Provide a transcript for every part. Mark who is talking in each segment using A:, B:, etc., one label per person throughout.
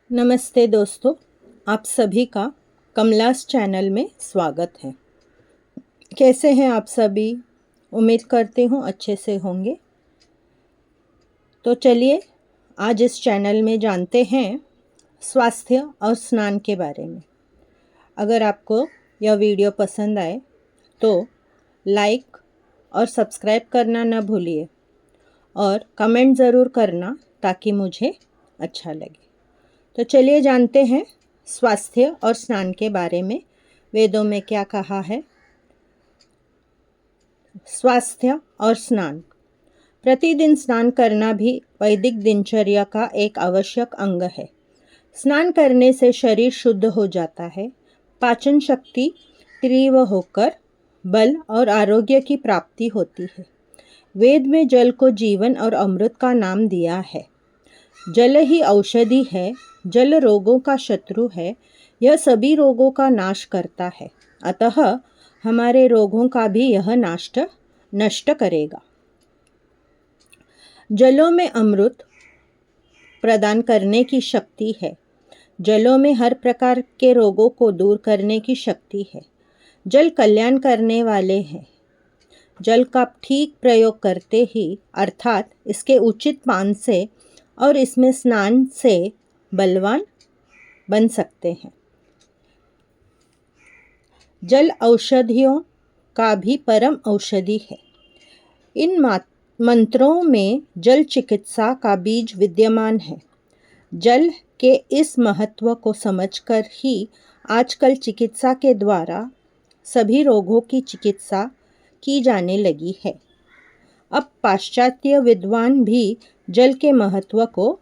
A: नमस्ते दोस्तों, आप सभी का कमलास चैनल में स्वागत है। कैसे हैं आप सभी? उम्मीद करती हूँ अच्छे से होंगे। तो चलिए आज इस चैनल में जानते हैं स्वास्थ्य और स्नान के बारे में। अगर आपको यह वीडियो पसंद आए तो लाइक और सब्सक्राइब करना न भूलिए और कमेंट ज़रूर करना ताकि मुझे अच्छा लगे। तो चलिए जानते हैं स्वास्थ्य और स्नान के बारे में वेदों में क्या कहा है। स्वास्थ्य और स्नान। प्रतिदिन स्नान करना भी वैदिक दिनचर्या का एक आवश्यक अंग है। स्नान करने से शरीर शुद्ध हो जाता है, पाचन शक्ति तीव्र होकर बल और आरोग्य की प्राप्ति होती है। वेद में जल को जीवन और अमृत का नाम दिया है। जल ही औषधि है, जल रोगों का शत्रु है, यह सभी रोगों का नाश करता है, अतः हमारे रोगों का भी यह नष्ट करेगा। जलों में अमृत प्रदान करने की शक्ति है। जलों में हर प्रकार के रोगों को दूर करने की शक्ति है। जल कल्याण करने वाले हैं। जल का ठीक प्रयोग करते ही अर्थात इसके उचित पान से और इसमें स्नान से बलवान बन सकते हैं। जल औषधियों का भी परम औषधि है। इन मंत्रों में जल चिकित्सा का बीज विद्यमान है। जल के इस महत्व को समझकर ही आजकल चिकित्सा के द्वारा सभी रोगों की चिकित्सा की जाने लगी है। अब पाश्चात्य विद्वान भी जल के महत्व को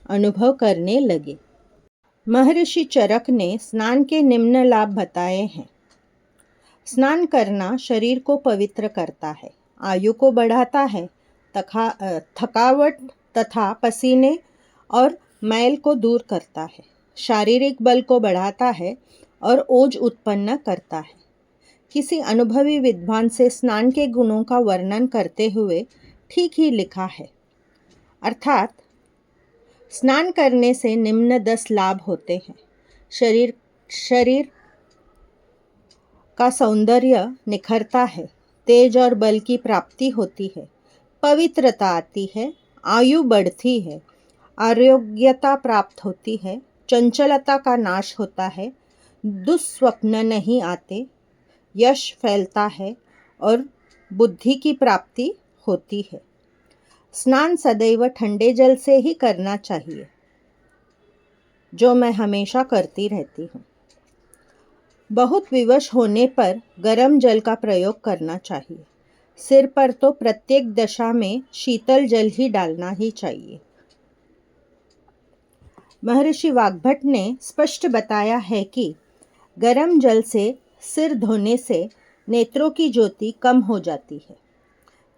A: अनुभव करने लगे। महर्षि चरक ने स्नान के निम्न लाभ बताए हैं। स्नान करना शरीर को पवित्र करता है, आयु को बढ़ाता है, थकावट तथा पसीने और मैल को दूर करता है, शारीरिक बल को बढ़ाता है और ओज उत्पन्न करता है। किसी अनुभवी विद्वान से स्नान के गुणों का वर्णन करते हुए ठीक ही लिखा है, अर्थात स्नान करने से निम्न 10 लाभ होते हैं। शरीर का सौंदर्य निखरता है, तेज और बल की प्राप्ति होती है, पवित्रता आती है, आयु बढ़ती है, आरोग्यता प्राप्त होती है, चंचलता का नाश होता है, दुस्वप्न नहीं आते, यश फैलता है और बुद्धि की प्राप्ति होती है। स्नान सदैव ठंडे जल से ही करना चाहिए, जो मैं हमेशा करती रहती हूँ। बहुत विवश होने पर गर्म जल का प्रयोग करना चाहिए। सिर पर तो प्रत्येक दशा में शीतल जल ही डालना ही चाहिए। महर्षि वाग्भट ने स्पष्ट बताया है कि गर्म जल से सिर धोने से नेत्रों की ज्योति कम हो जाती है,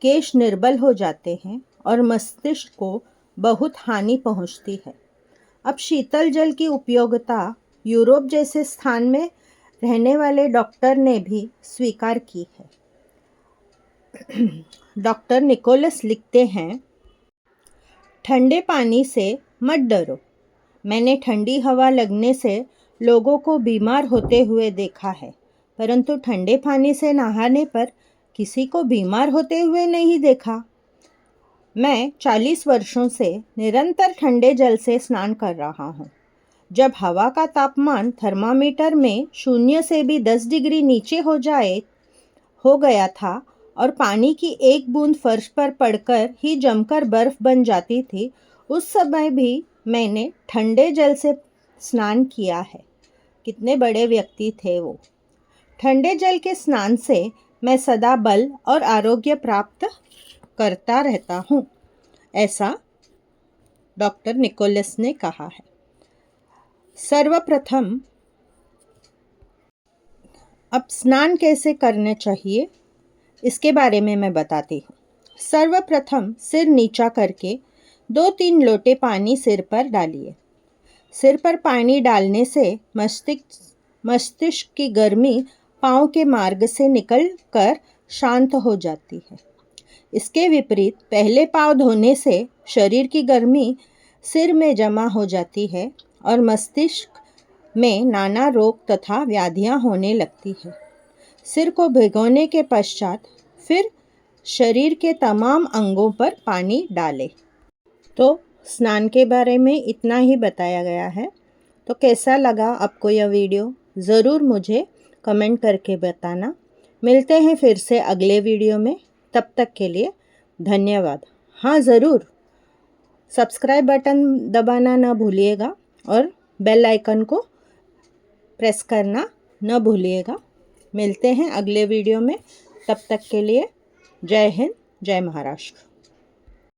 A: केश निर्बल हो जाते हैं और मस्तिष्क को बहुत हानि पहुंचती है। अब शीतल जल की उपयोगिता यूरोप जैसे स्थान में रहने वाले डॉक्टर ने भी स्वीकार की है। डॉक्टर निकोलस लिखते हैं, ठंडे पानी से मत डरो। मैंने ठंडी हवा लगने से लोगों को बीमार होते हुए देखा है, परंतु ठंडे पानी से नहाने पर किसी को बीमार होते हुए नहीं देखा। मैं 40 वर्षों से निरंतर ठंडे जल से स्नान कर रहा हूँ। जब हवा का तापमान थर्मामीटर में 0 से भी 10 डिग्री नीचे हो गया था और पानी की एक बूंद फर्श पर पड़कर ही जमकर बर्फ बन जाती थी, उस समय भी मैंने ठंडे जल से स्नान किया है। कितने बड़े व्यक्ति थे वो। ठंडे जल के स्नान से मैं सदा बल और आरोग्य प्राप्त करता रहता हूँ, ऐसा डॉक्टर निकोलस ने कहा है। सर्वप्रथम अब स्नान कैसे करने चाहिए इसके बारे में मैं बताती हूँ। सर्वप्रथम सिर नीचा करके 2-3 लोटे पानी सिर पर डालिए। सिर पर पानी डालने से मस्तिष्क की गर्मी पाँव के मार्ग से निकल कर शांत हो जाती है। इसके विपरीत पहले पाँव धोने से शरीर की गर्मी सिर में जमा हो जाती है और मस्तिष्क में नाना रोग तथा व्याधियां होने लगती है। सिर को भिगोने के पश्चात फिर शरीर के तमाम अंगों पर पानी डालें। तो स्नान के बारे में इतना ही बताया गया है। तो कैसा लगा आपको यह वीडियो, ज़रूर मुझे कमेंट करके बताना। मिलते हैं फिर से अगले वीडियो में, तब तक के लिए धन्यवाद। हाँ, ज़रूर सब्सक्राइब बटन दबाना ना भूलिएगा और बेल आइकन को प्रेस करना न भूलिएगा। मिलते हैं अगले वीडियो में, तब तक के लिए जय हिंद, जय महाराष्ट्र।